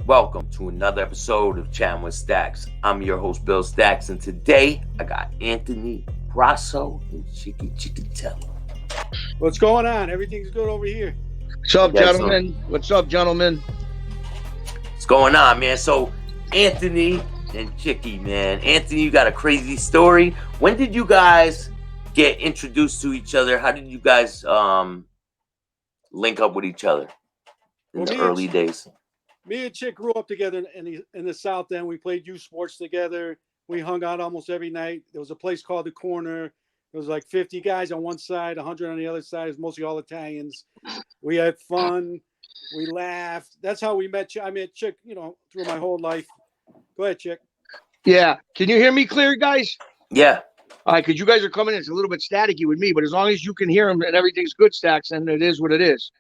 welcome to another episode of Chattin with Staxx. I'm your host, Bill-Staxx, and today I got Anthony Grasso and Chickatello. What's going on? Everything's good over here. What's up, gentlemen? What's up, gentlemen? What's going on, man? So, Anthony and Chicky, man. Anthony, you got a crazy story. When did you guys get introduced to each other? How did you guys link up with each other in the early days? Me and Chick grew up together in the South End. We played youth sports together. We hung out almost every night. There was a place called The Corner. It was like 50 guys on one side, 100 on the other side. It was mostly all Italians. We had fun. We laughed. That's how we met. I met Chick, through my whole life. Go ahead, Chick. Yeah. Can you hear me clear, guys? Yeah. All right, because you guys are coming in. It's a little bit staticky with me, but as long as you can hear them and everything's good, Staxx, then it is what it is.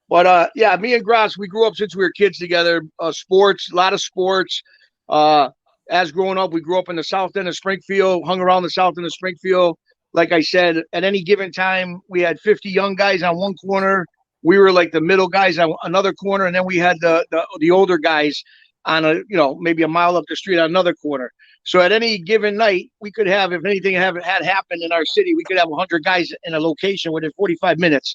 But, yeah, me and Grass, we grew up since we were kids together. Sports, a lot of sports. As growing up, we grew up in the South End of Springfield, hung around the South End of Springfield. Like I said, at any given time, we had 50 young guys on one corner. We were like the middle guys on another corner, and then we had the older guys on maybe a mile up the street on another corner. So at any given night, we could have, if anything had happened in our city, we could have 100 guys in a location within 45 minutes.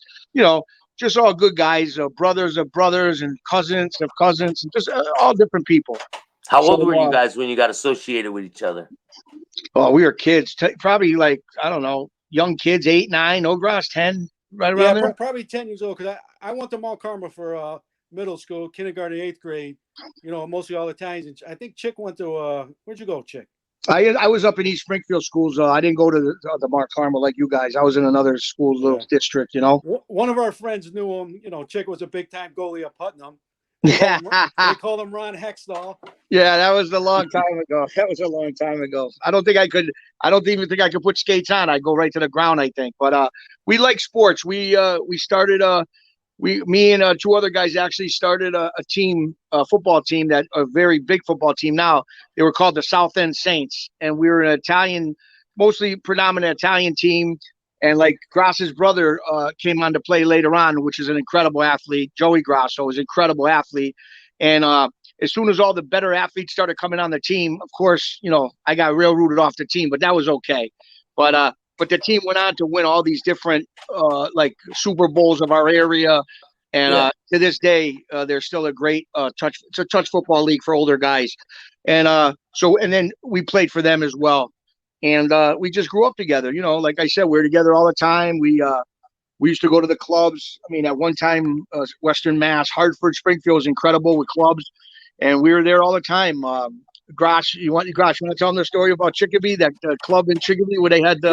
Just all good guys, brothers of brothers and cousins of cousins, and just all different people. How old were you guys when you got associated with each other? Oh, we were kids, probably like, I don't know, young kids, 8, 9, Grass, 10, right around there. Probably 10 years old, because I went to Mount Carmel for middle school, kindergarten, 8th grade, mostly all Italians. And I think Chick went to, where'd you go, Chick? I was up in East Springfield schools. I didn't go to the Mount Carmel like you guys. I was in another school, little district, One of our friends knew him. Chick was a big-time goalie at Putnam. Yeah. They called him Ron Hextall. Yeah, that was a long time ago. I don't even think I could put skates on. I'd go right to the ground, I think. But we like sports. We started me and two other guys actually started a team, a football team, that a very big football team now. They were called the South End Saints, and we were an Italian, mostly predominant Italian team. And like Grass's brother came on to play later on, which is an incredible athlete. Joey Grasso is an incredible athlete. And as soon as all the better athletes started coming on the team, of course, I got real rooted off the team, but that was okay. But the team went on to win all these different like Super Bowls of our area. And to this day, they're still a great it's a touch football league for older guys. And and then we played for them as well. And we just grew up together. Like I said, we were together all the time. We used to go to the clubs. I mean, at one time, Western Mass, Hartford, Springfield was incredible with clubs. And we were there all the time. Grass, you want to tell them the story about Chicopee, that club in Chicopee where they had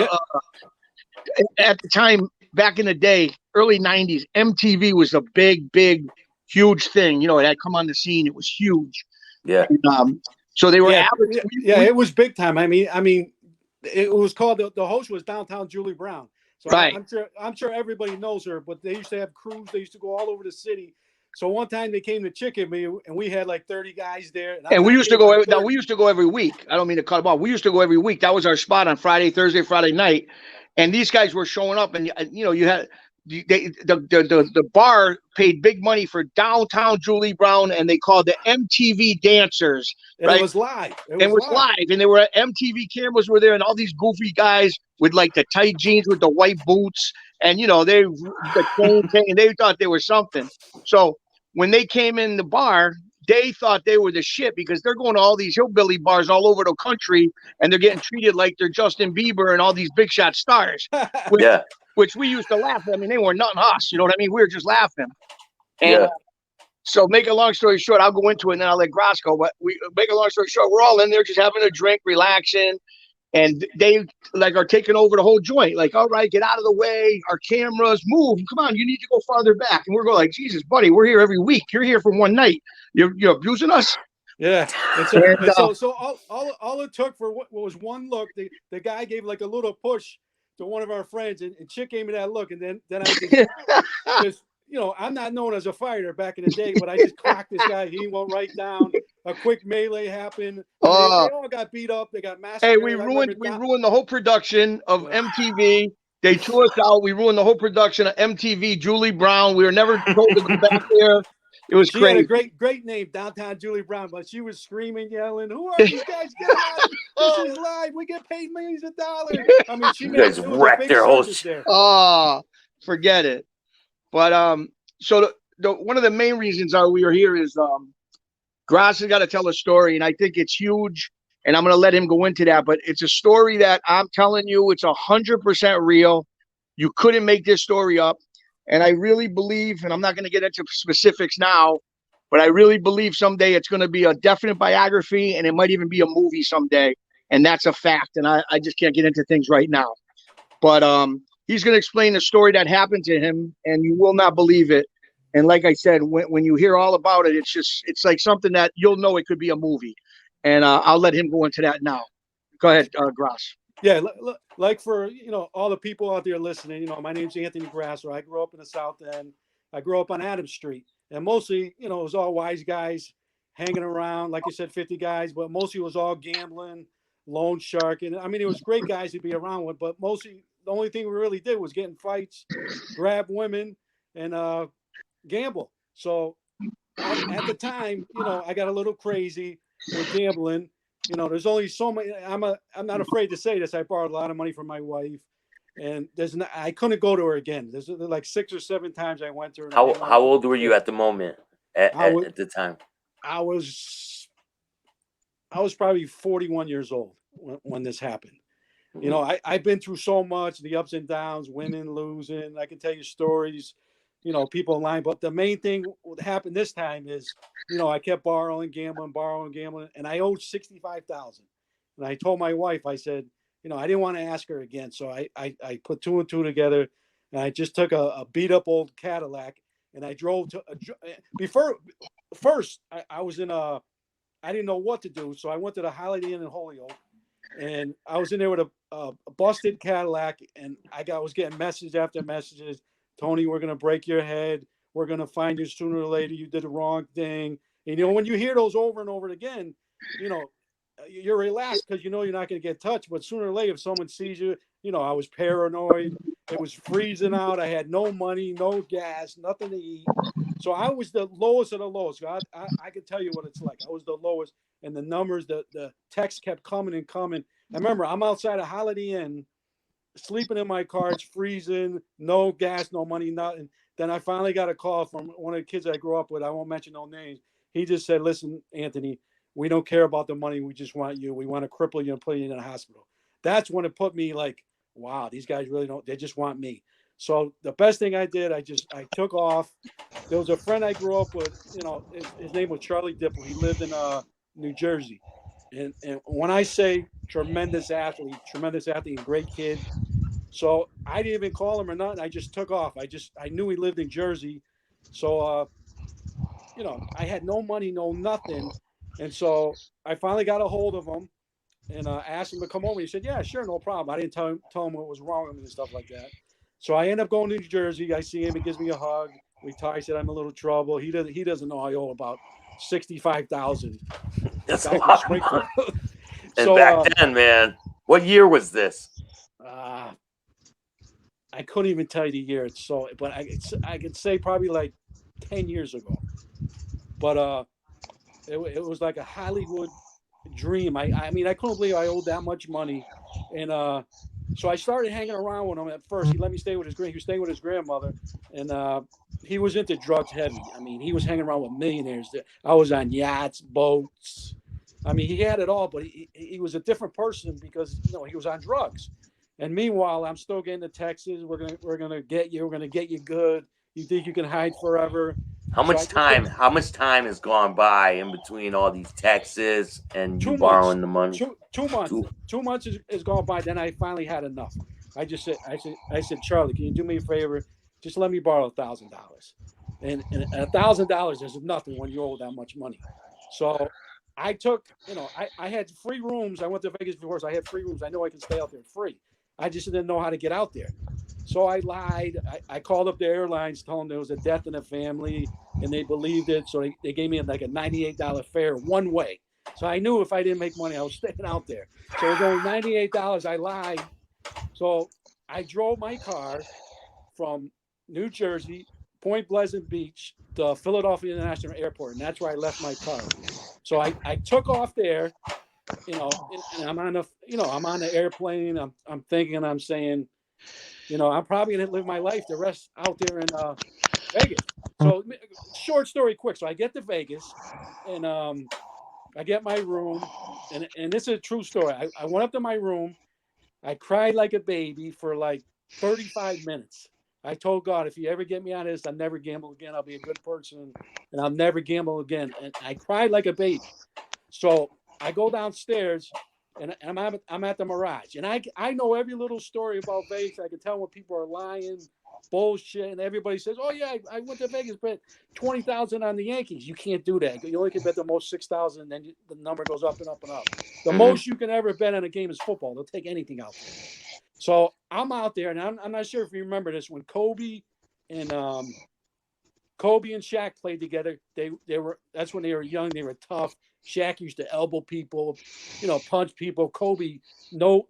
at the time, back in the day, early 90s, MTV was a big, huge thing. It had come on the scene. It was huge. Yeah. And, so they were average. It was big time. I mean, it was called, the host was Downtown Julie Brown. So right. I'm sure everybody knows her, but they used to have crews. They used to go all over the city. So one time they came to Chicopee, and we had like 30 guys there. And we used to go. We used to go every week. I don't mean to cut them off. We used to go every week. That was our spot on Thursday, Friday night. And these guys were showing up, and you had the bar paid big money for Downtown Julie Brown, and they called the MTV dancers. And right? It was live. It was live, and they were MTV cameras were there, and all these goofy guys with like the tight jeans with the white boots, and they thought they were something. So when they came in the bar, they thought they were the shit, because they're going to all these hillbilly bars all over the country, and they're getting treated like they're Justin Bieber and all these big shot stars. Which we used to laugh at. I mean, they were nothing us. You know what I mean? We were just laughing. And so make a long story short, I'll go into it and then I'll let Grass go. But make a long story short, we're all in there just having a drink, relaxing. And they like are taking over the whole joint. Like, all right, get out of the way. Our cameras, move. Come on, you need to go farther back. And we're going like, Jesus, buddy, we're here every week. You're here for one night. You're abusing us. Yeah. So all it took for what was one look, the guy gave like a little push to one of our friends, and Chick gave me that look, and then I just I'm not known as a fighter back in the day, but I just clocked this guy. He went right down. A quick melee happened. They all got beat up. They got massacred. Hey, we ruined the whole production of MTV. They threw us out. We ruined the whole production of MTV. Julie Brown. We were never told to go back there. It was She had a crazy. great name, Downtown Julie Brown, but she was screaming, yelling, "Who are these guys? Get them out of here. This is live. We get paid millions of dollars." I mean, You guys it was a wrecked big their whole circus shit. there. Oh, forget it. But so one of the main reasons we are here is Grass has got to tell a story, and I think it's huge. And I'm going to let him go into that. But it's a story that I'm telling you, it's 100% real. You couldn't make this story up. And I really believe, and I'm not going to get into specifics now, but I really believe someday it's going to be a definite biography, and it might even be a movie someday. And that's a fact. And I just can't get into things right now. But he's going to explain the story that happened to him, and you will not believe it. And like I said, when you hear all about it, it's like something that you'll know it could be a movie. And I'll let him go into that now. Go ahead, Grass. Yeah, like for all the people out there listening, my name's Anthony Grasser. I grew up in the South End. I grew up on Adams Street, and mostly, it was all wise guys hanging around. Like you said, 50 guys, but mostly it was all gambling, loan shark, and I mean, it was great guys to be around with. But mostly, the only thing we really did was get in fights, grab women, and gamble. So at the time, I got a little crazy with gambling. There's only so many. I'm not afraid to say this. I borrowed a lot of money from my wife, and I couldn't go to her again. There's like 6 or 7 times I went to her. How old were you at the moment? At the time, I was probably 41 years old when this happened. I've been through so much, the ups and downs, winning, losing. I can tell you stories, people in line. But the main thing that happened this time is, I kept borrowing, gambling, and I owed $65,000. And I told my wife, I said, I didn't want to ask her again. So I put 2 and 2 together, and I just took a beat up old Cadillac, and I drove to first I was in I didn't know what to do. So I went to the Holiday Inn in Holyoke, and I was in there with a busted Cadillac, and I was getting message after messages. Tony, we're going to break your head. We're going to find you sooner or later. You did the wrong thing. And, when you hear those over and over again, you're relaxed because you're not going to get touched. But sooner or later, if someone sees you, I was paranoid. It was freezing out. I had no money, no gas, nothing to eat. So I was the lowest of the lowest. I can tell you what it's like. I was the lowest. And the numbers, the text kept coming and coming. I remember I'm outside a Holiday Inn, sleeping in my car. It's freezing, no gas, no money, nothing. Then I finally got a call from one of the kids I grew up with. I won't mention no names. He just said, "Listen, Anthony, we don't care about the money. We just want you. We want to cripple you and put you in a hospital." That's when it put me like, wow, these guys really don't, they just want me. So the best thing I did, I took off. There was a friend I grew up with, his name was Charlie Dipple. He lived in New Jersey. And when I say tremendous athlete, and great kid. So I didn't even call him or nothing. I just took off. I knew he lived in Jersey. So, I had no money, no nothing. And so I finally got a hold of him and asked him to come over. He said, "Yeah, sure, no problem." I didn't tell him what was wrong with him and stuff like that. So I end up going to New Jersey. I see him. He gives me a hug. We talk. He said, "I'm in a little trouble." He doesn't know I owe about $65,000. that's a lot. And So back then, man, what year was this? I couldn't even tell you the year. But I could say probably like 10 years ago. But it was like a Hollywood dream. I mean, I couldn't believe I owed that much money. And so I started hanging around with him at first. He let me stay with he was staying with his grandmother. And he was into drugs heavy. I mean, he was hanging around with millionaires. I was on yachts, boats. I mean, he had it all, but he was a different person because, he was on drugs. And meanwhile, I'm still getting to Texas. We're gonna get you. We're gonna get you good. You think you can hide forever? How much time has gone by in between all these texts and you 2 months. borrowing the money? 2 months. 2 months has gone by. Then I finally had enough. I said, "Charlie, can you do me a favor? Just let me borrow $1,000." And $1,000 is nothing when you owe that much money. So I took, I had free rooms. I went to Vegas before, so I had free rooms. I know I can stay out there free. I just didn't know how to get out there. So I lied. I called up the airlines, told them there was a death in the family, and they believed it. So they gave me like a $98 fare one way. So I knew if I didn't make money, I was staying out there. So it was only $98. I lied. So I drove my car from New Jersey Point Pleasant Beach, the Philadelphia International Airport, and that's where I left my car. So I took off there, you know, and I'm on the airplane. I'm thinking, I'm saying, you know, I'm probably gonna live my life the rest out there in Vegas. So short story, quick. So I get to Vegas, and I get my room, and this is a true story. I went up to my room. I cried like a baby for like 35 minutes. I told God, if you ever get me out of this, I'll never gamble again. I'll be a good person, and I'll never gamble again. And I cried like a baby. So I go downstairs, and I'm at the Mirage, and I know every little story about Vegas. I can tell when people are lying, bullshit, and everybody says, "Oh yeah, I went to Vegas, bet 20,000 on the Yankees." You can't do that. You only can bet the most 6,000, and then the number goes up and up and up. The most you can ever bet on a game is football. They'll take anything out there. So I'm out there, and I'm not sure if you remember this, when Kobe and Shaq played together. That's when they were young. They were tough. Shaq used to elbow people, you know, punch people. Kobe, no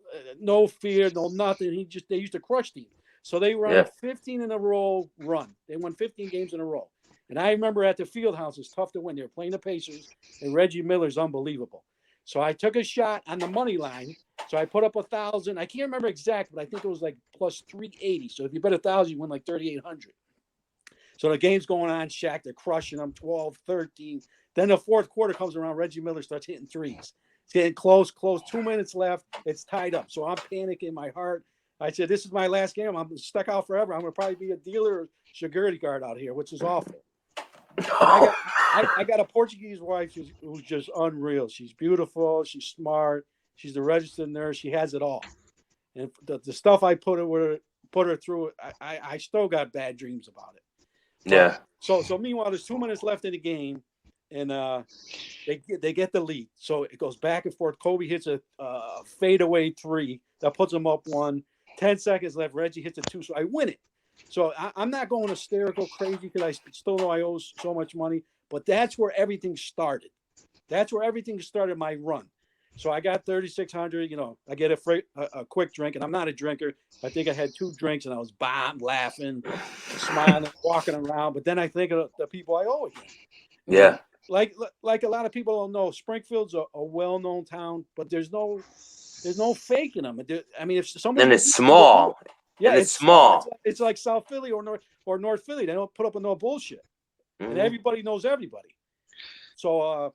fear, no nothing. They used to crush teams. So they were on a 15 in a row run. They won 15 games in a row. And I remember at the field house, it's tough to win. They were playing the Pacers, and Reggie Miller's unbelievable. So I took a shot on the money line. So I put up 1,000. I can't remember exact, but I think it was like plus 380. So if you bet 1,000, you win like 3,800. So the game's going on. Shaq, they're crushing them, 12, 13. Then the fourth quarter comes around. Reggie Miller starts hitting threes. It's getting close. 2 minutes left. It's tied up. So I'm panicking in my heart. I said, this is my last game. I'm stuck out forever. I'm going to probably be a dealer or security guard out here, which is awful. I got a Portuguese wife who's just unreal. She's beautiful. She's smart. She's the registered nurse. She has it all. And the stuff I put her through, I still got bad dreams about it. Yeah. So meanwhile, there's 2 minutes left in the game, and they get the lead. So it goes back and forth. Kobe hits a fadeaway three that puts them up 1. 10 seconds left. Reggie hits a 2, so I win it. So I'm not going hysterical crazy because I still know I owe so much money. But that's where everything started. That's where everything started, my run. So I got 3,600. You know, I get a quick drink, and I'm not a drinker. I think I had 2 drinks, and I was bombed, laughing, smiling, walking around. But then I think of the people I owe again. Yeah. Like a lot of people don't know, Springfield's a well-known town, but there's no faking them. I mean, if somebody, and it's small. Yeah, it's small. It's like South Philly or North Philly. They don't put up with no bullshit, and everybody knows everybody. So,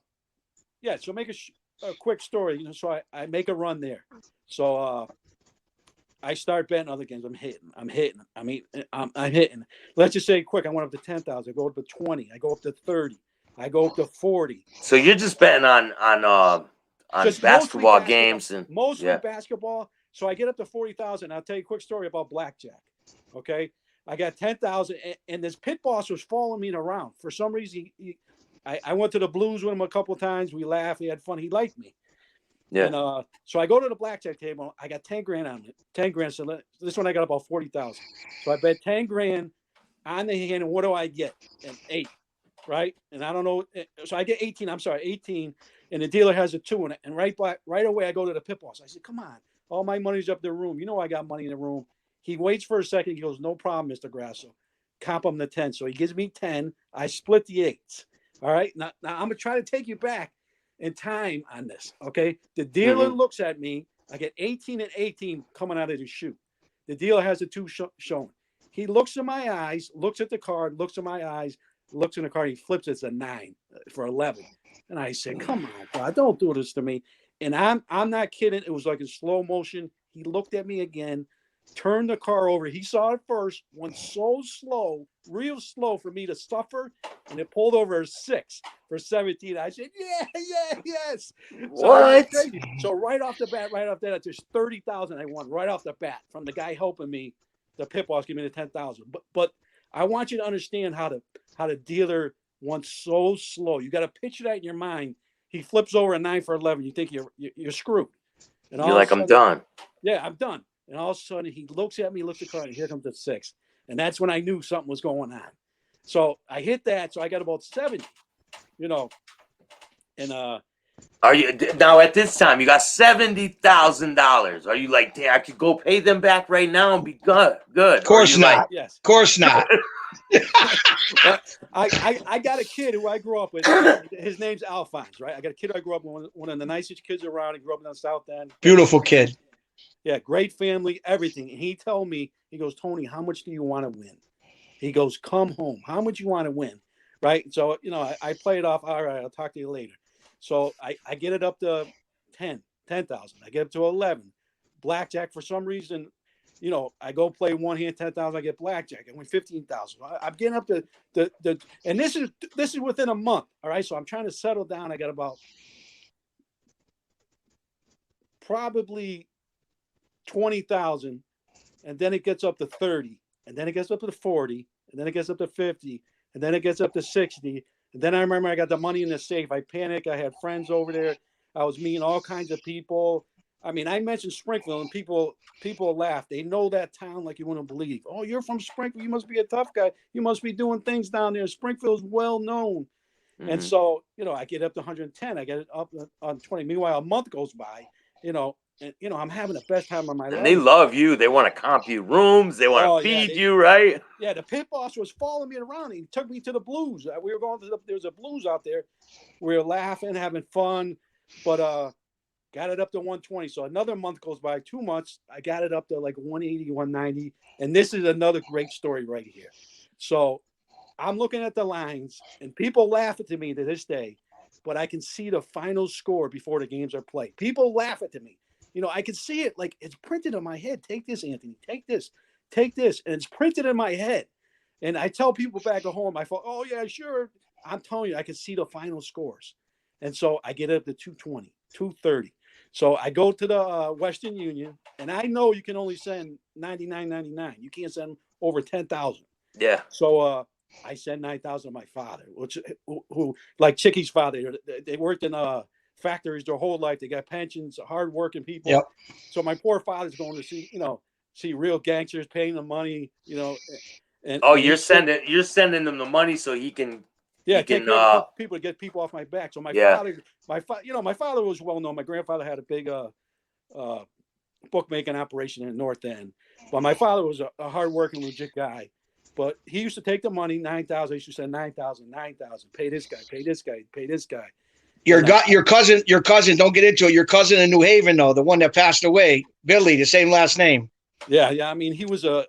so make a quick story. You know, so I make a run there. So I start betting other games. I'm hitting. I mean, I'm hitting. Let's just say quick. I went up to 10,000. I go up to 20. I go up to 30. I go up to 40. So you're just betting on basketball games and mostly basketball. So I get up to 40,000. I'll tell you a quick story about Blackjack. Okay, I got 10,000, and this pit boss was following me around for some reason. I went to the Blues with him a couple of times. We laughed. We had fun. He liked me. Yeah. And so I go to the blackjack table. I got 10 grand on it. 10 grand. So this one I got about 40,000. So I bet 10 grand on the hand. And what do I get? An 8, right? And I don't know. So I get 18. I'm sorry, 18. And the dealer has a 2 in it. And right away I go to the pit boss. I said, come on. All my money's up the room. You know I got money in the room. He waits for a second. He goes, no problem, Mr. Grasso. Comp him the 10. So he gives me 10. I split the 8s. All right. Now I'm going to try to take you back in time on this. Okay. The dealer looks at me. I get 18 and 18 coming out of the chute. The dealer has the 2 showing. He looks in my eyes, looks at the card, looks in my eyes, looks in the card. He flips it's a 9 for 11. And I said, come on, God, don't do this to me. And I'm not kidding. It was like in slow motion. He looked at me again, turned the car over. He saw it first, went so slow, real slow for me to suffer, and it pulled over a 6 for 17. I said, yes. What? So right off the bat, there's 30,000 I won right off the bat from the guy helping me. The pit boss gave me the 10,000. But I want you to understand how the dealer went so slow. You got to picture that in your mind. He flips over a 9 for 11. You think you're screwed. And you're like, I'm done. Yeah, I'm done. And all of a sudden, he looks at me, looks at the card, and here comes the 6. And that's when I knew something was going on. So I hit that. So I got about 70, And are you now at this time? You got $70,000. Are you like, damn, I could go pay them back right now and be good? Of course not. Yes. Of course not. I got a kid who I grew up with. His name's Alphonse, right? I got a kid I grew up with, one of the nicest kids around. He grew up in the South End. Beautiful kid. Yeah, great family, everything. And he told me, he goes, Tony, how much do you want to win? He goes, come home. How much you want to win? Right? So, I play it off. All right, I'll talk to you later. So I get it up to 10,000. I get up to 11. Blackjack, for some reason, I go play one hand, 10,000. I get blackjack. I win 15,000. I'm getting up to the and this is within a month. All right. So I'm trying to settle down. I got about probably 20,000, and then it gets up to 30, and then it gets up to 40, and then it gets up to 50, and then it gets up to 60. And then I remember I got the money in the safe. I panicked. I had friends over there. I was meeting all kinds of people. I mean, I mentioned Springfield, and people laugh. They know that town like you wouldn't believe. Oh, you're from Springfield. You must be a tough guy. You must be doing things down there. Springfield's well known. Mm-hmm. And so, I get up to 110. I get it up on 20. Meanwhile, a month goes by, and I'm having the best time of my life. And they love you. They want to comp you rooms. They want to feed you, right? Yeah, the pit boss was following me around. He took me to the Blues. We were going to there's a Blues out there. We were laughing, having fun, but got it up to 120. So another month goes by, 2 months. I got it up to like 180, 190. And this is another great story right here. So I'm looking at the lines, and people laugh at me to this day, but I can see the final score before the games are played. People laugh at me. I can see it like it's printed in my head. Take this, Anthony. Take this. Take this. And it's printed in my head. And I tell people back at home, I thought, oh, yeah, sure. I'm telling you, I can see the final scores. And so I get up to 220, 230. So I go to the Western Union, and I know you can only send $99.99. You can't send over 10,000. Yeah. So I send 9,000 to my father, who like Chickie's father. They worked in factories their whole life. They got pensions, hardworking people. Yep. So my poor father's going to see real gangsters paying the money, And you're sending them the money so he can. Yeah, take care of people to get people off my back. So my father was well known. My grandfather had a big bookmaking operation in North End, but my father was a hardworking, legit guy. But he used to take the money, 9,000. He used to send 9,000, pay this guy, pay this guy, pay this guy. Your cousin, don't get into it. Your cousin in New Haven, though, the one that passed away, Billy, the same last name. Yeah. I mean, he was a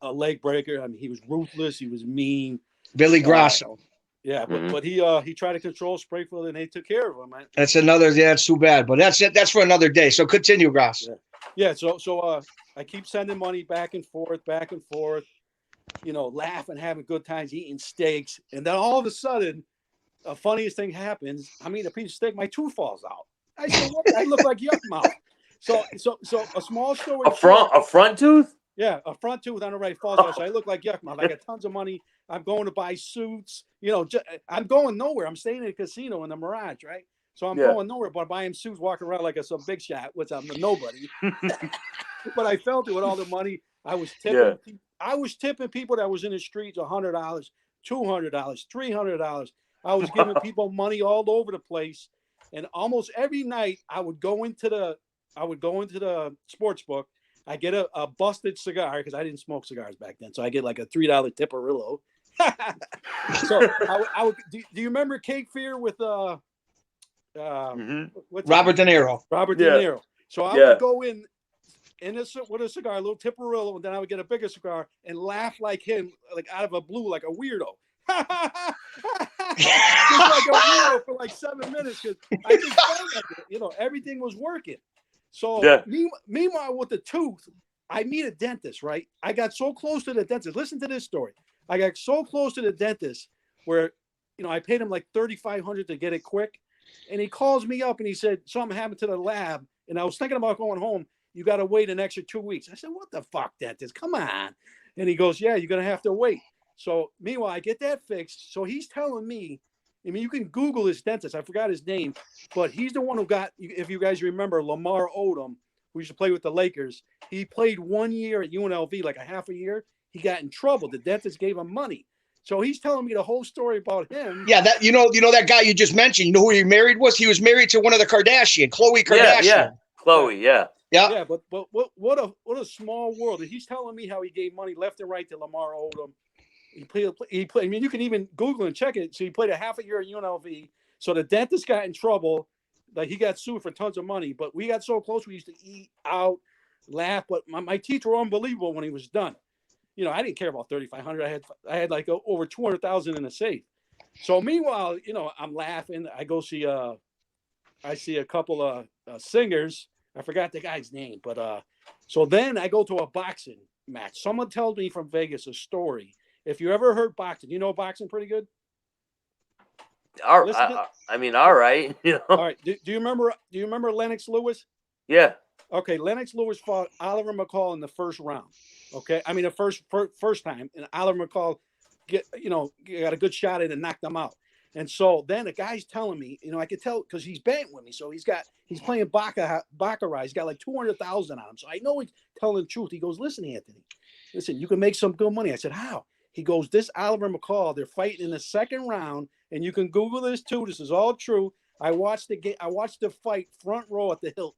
leg breaker. I mean, he was ruthless. He was mean. Billy Grasso. Yeah, but he tried to control Springfield, and they took care of him. Man. That's too bad. But that's it. That's for another day. So continue, Grass. Yeah. So I keep sending money back and forth, laughing, having good times, eating steaks, and then all of a sudden, the funniest thing happens. I mean, a piece of steak, my tooth falls out. I said, "What? I look like yuck mouth." So a small story. A front tooth. Yeah, a front tooth on the right falls out. So I look like yuck mouth. I got tons of money. I'm going to buy suits. I'm going nowhere. I'm staying in a casino in the Mirage, right? So I'm going nowhere, but buying suits, walking around like some big shot, which I'm nobody. But I felt it with all the money. I was tipping. Yeah. I was tipping people that was in the streets $100, $200, $300. I was giving people money all over the place, and almost every night I would go into the sports book. I get a busted cigar because I didn't smoke cigars back then, so I get like a $3 Tiparillo. So I would. Do you remember Cape Fear with Robert De Niro? Robert De Niro. So I would go in with a cigar, a little Tiparillo, and then I would get a bigger cigar and laugh like him, like out of a blue, like a weirdo. Just like a weirdo for like 7 minutes because I just felt like it. Everything was working. So meanwhile, with the tooth, I meet a dentist, right? I got so close to the dentist. Listen to this story. I got so close to the dentist where, I paid him like $3,500 to get it quick. And he calls me up and he said, something happened to the lab. And I was thinking about going home. You got to wait an extra 2 weeks. I said, what the fuck, dentist? Come on. And he goes, yeah, you're going to have to wait. So meanwhile, I get that fixed. So he's telling me, I mean, you can Google his dentist. I forgot his name, but he's the one who got, if you guys remember, Lamar Odom, who used to play with the Lakers. He played 1 year at UNLV, like a half a year. He got in trouble. The dentist gave him money. So he's telling me the whole story about him. Yeah, that you know that guy you just mentioned. You know who he married was? He was married to one of the Kardashian, Khloe Kardashian. Yeah. Khloe, yeah. Yeah, but what a small world. And he's telling me how he gave money left and right to Lamar Odom. He played. I mean, you can even Google and check it. So he played a half a year at UNLV. So the dentist got in trouble. Like he got sued for tons of money. But we got so close. We used to eat out, laugh. But my teeth were unbelievable when he was done. You know, I didn't care about 3,500. I had like over 200,000 in a safe. So meanwhile, you know, I'm laughing. I go see I see a couple of singers. I forgot the guy's name, but so then I go to a boxing match. Someone tells me from Vegas a story. If you ever heard boxing, you know boxing pretty good. All right. You know. All right. Do you remember? Do you remember Lennox Lewis? Yeah. Okay. Lennox Lewis fought Oliver McCall in the first round. Okay. I mean, the first time, and Oliver McCall got a good shot at it and knocked him out. And so then the guy's telling me, you know, I could tell because he's betting with me. So he's playing Baccarat. He's got like 200,000 on him. So I know he's telling the truth. He goes, listen, Anthony, listen, you can make some good money. I said, how? He goes, this Oliver McCall, they're fighting in the second round. And you can Google this too. This is all true. I watched the fight front row at the Hilton.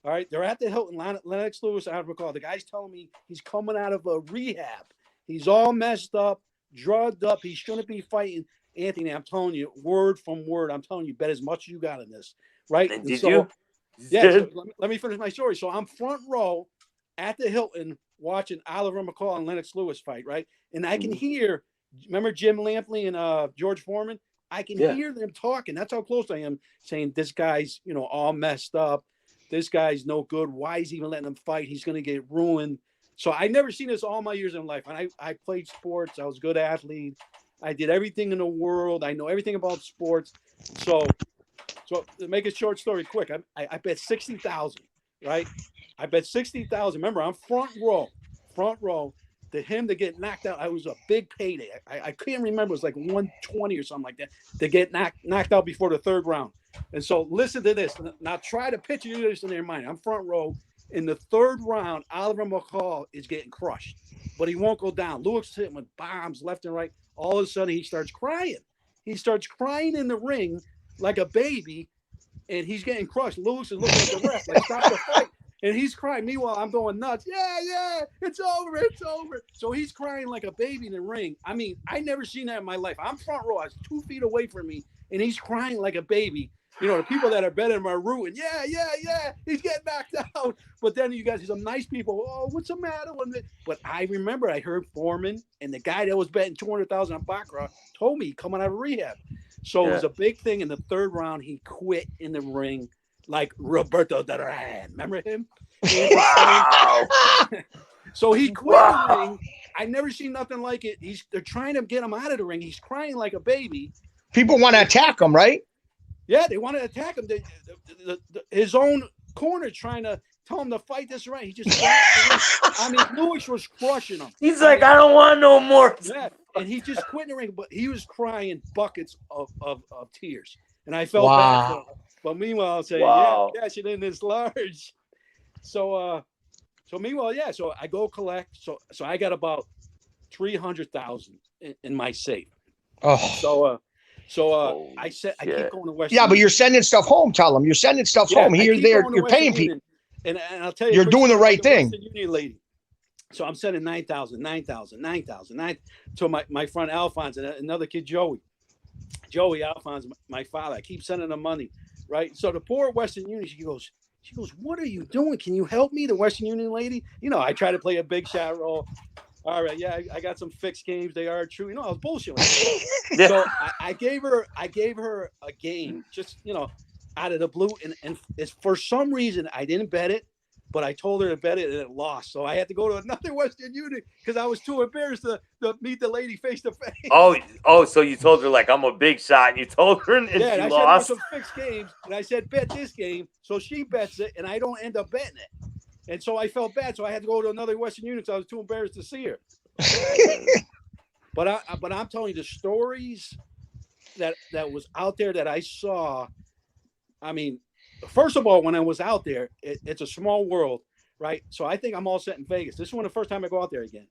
All right. They're at the Hilton. Lennox Lewis, Oliver McCall. The guy's telling me he's coming out of a rehab. He's all messed up, drugged up. He shouldn't be fighting. Anthony, I'm telling you, word from word, I'm telling you, bet as much as you got in this, right? And did you? Yeah. So let me finish my story. So I'm front row at the Hilton watching Oliver McCall and Lennox Lewis fight, right? And I can hear, remember Jim Lampley and George Foreman? I can hear them talking. That's how close I am, saying this guy's, you know, all messed up. This guy's no good. Why is he even letting him fight? He's going to get ruined. So I never seen this all my years in life. And I played sports. I was a good athlete. I did everything in the world. I know everything about sports. So to make a short story quick, I bet 60,000, right? I bet 60,000. Remember, I'm front row. To him to get knocked out, I was a big payday. I can't remember. It was like 120 or something like that to get knocked out before the third round. And so listen to this. Now try to picture this in your mind. I'm front row. In the third round, Oliver McCall is getting crushed, but he won't go down. Lewis is hitting with bombs left and right. All of a sudden, he starts crying. He starts crying in the ring like a baby, and he's getting crushed. Lewis is looking at the ref, like, stop the fight. And he's crying. Meanwhile, I'm going nuts. Yeah, it's over. So he's crying like a baby in the ring. I mean, I never seen that in my life. I'm front row. I was 2 feet away from me, and he's crying like a baby. You know, the people that are betting him are rooting. Yeah, he's getting knocked out. But then you guys, some nice people. Oh, what's the matter? But I remember I heard Foreman and the guy that was betting 200,000 on Baccarat told me coming out of rehab. So it was a big thing. In the third round, he quit in the ring like Roberto Duran. Remember him? Wow. So he quit the ring. I never seen nothing like it. They're trying to get him out of the ring. He's crying like a baby. People want to attack him, right? Yeah, they want to attack him. His own corner trying to tell him to fight this right. He just, I mean, Lewis was crushing him. He's like, I don't want no more. Yeah, and he just quit in the ring, but he was crying buckets of tears, and I felt bad for him. But meanwhile, I'll say, yeah, cash it in this large. So meanwhile, so I go collect. So I got about 300,000 in my safe. Oh. So I said, I keep going to West. Yeah, but you're sending stuff home. Tell them you're sending stuff home. Here, there, you're paying people. And I'll tell you, you're doing the right thing. Union lady. So I'm sending 9,000 to my friend Alphonse and another kid, Joey Alphonse, my father. I keep sending them money, right? So the poor Western Union, she goes, what are you doing? Can you help me? The Western Union lady, you know, I try to play a big shot role. All right, yeah, I got some fixed games. They are true. You know, I was bullshitting. So I gave her a game, just, you know, out of the blue, and it's for some reason I didn't bet it, but I told her to bet it and it lost. So I had to go to another Western Union because I was too embarrassed to meet the lady face to face. Oh, so you told her like I'm a big shot, and you told her and she I lost. said I some fixed games, and I said bet this game, so she bets it, and I don't end up betting it. And so I felt bad, so I had to go to another Western Union. So I was too embarrassed to see her. But I'm telling you the stories that was out there that I saw. I mean, first of all, when I was out there, it's a small world, right? So I think I'm all set in Vegas. This is the first time I go out there again.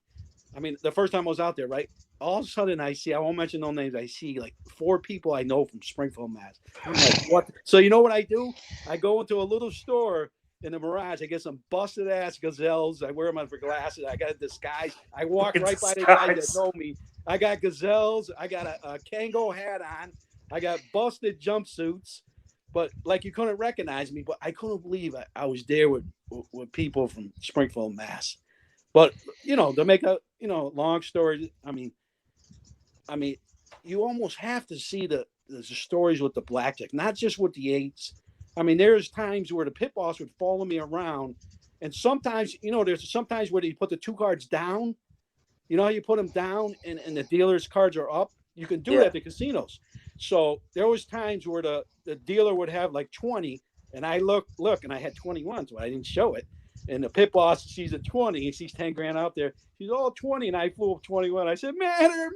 I mean, the first time I was out there, right? All of a sudden I won't mention no names. I see like 4 people I know from Springfield, Mass. I'm like, what? So you know what I do? I go into a little store in the Mirage. I get some busted ass gazelles. I wear them on for glasses. I got a disguise. I walk right by the guys that know me. I got gazelles. I got a Kango hat on. I got busted jumpsuits. But like, you couldn't recognize me. But I couldn't believe I was there with people from Springfield, Mass. But to make a long story, I mean, you almost have to see the stories with the blackjack, not just with the eights. I mean, there's times where the pit boss would follow me around, and sometimes, there's sometimes where you put the 2 cards down. You know how you put them down and the dealer's cards are up? You can do it at the casinos. So there was times where the dealer would have like 20, and I look, and I had 21, so I didn't show it. And the pit boss sees a 20, he sees 10 grand out there. He's all 20, and I flew up 21. I said, matter.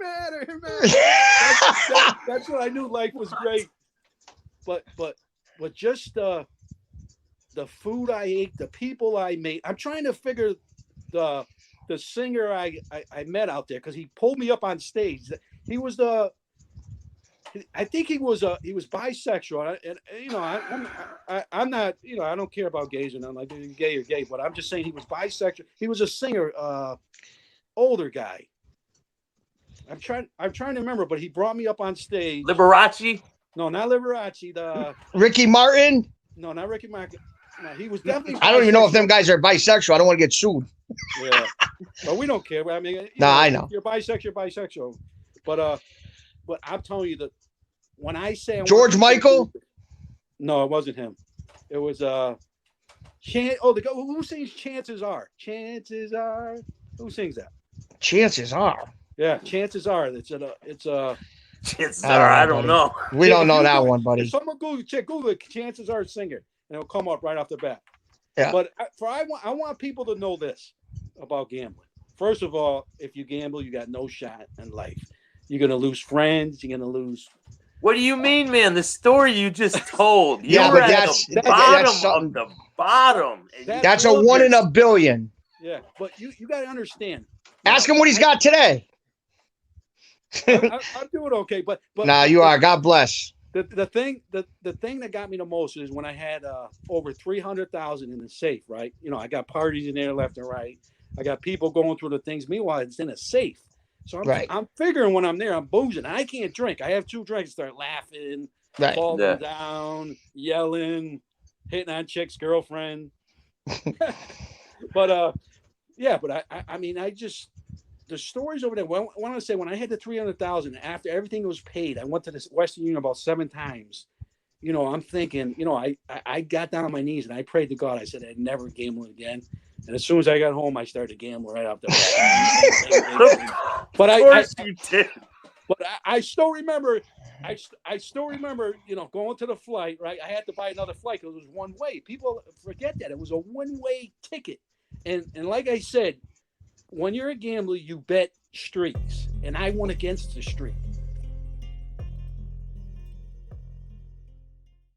That's when I knew life was great. But just the food I ate, the people I made. I'm trying to figure the singer I met out there, because he pulled me up on stage. He was I think he was bisexual, and I'm not, I don't care about gays or nothing, like gay or gay, but I'm just saying he was bisexual. He was a singer, older guy. I'm trying to remember, but he brought me up on stage. Liberace? No, not Liberace. The Ricky Martin? No, not Ricky Martin. No, he was definitely. I don't even know if them guys are bisexual. I don't want to get sued. Yeah, but we don't care. I mean, I know. You're bisexual, but I'm telling you that when I say George Michael. No, it wasn't him. It was the guy who sings "Chances Are." Chances are. Who sings that? Chances are. Yeah, chances are. Chances are, I don't know. We don't know that one, buddy. If someone Google it, chances are singer, and it'll come up right off the bat. Yeah. But I want people to know this about gambling. First of all, if you gamble, you got no shot in life. You're gonna lose friends. You're gonna lose. What do you mean, man? The story you just told. Yeah, You're but at the bottom of the bottom. That's a 1 in a billion. Yeah, but you got to understand. Ask him what he's got today. I'm doing okay, but nah, you are. God bless. The thing that got me the most is when I had over 300,000 in the safe. Right, I got parties in there left and right. I got people going through the things. Meanwhile, it's in a safe. So I'm figuring when I'm there, I'm boozing. I can't drink. I have 2 drinks, start laughing, falling down, yelling, hitting on chick's girlfriend. But I mean, the stories over there. When I had the 300,000, after everything was paid, I went to this Western Union about 7 times. I'm thinking, I got down on my knees and I prayed to God. I said I'd never gamble again. And as soon as I got home, I started to gamble right off the bat. But you did. But I still remember. I still remember, going to the flight. Right, I had to buy another flight because it was one way. People forget that it was a one-way ticket. And like I said, when you're a gambler, you bet streaks, and I went against the streak.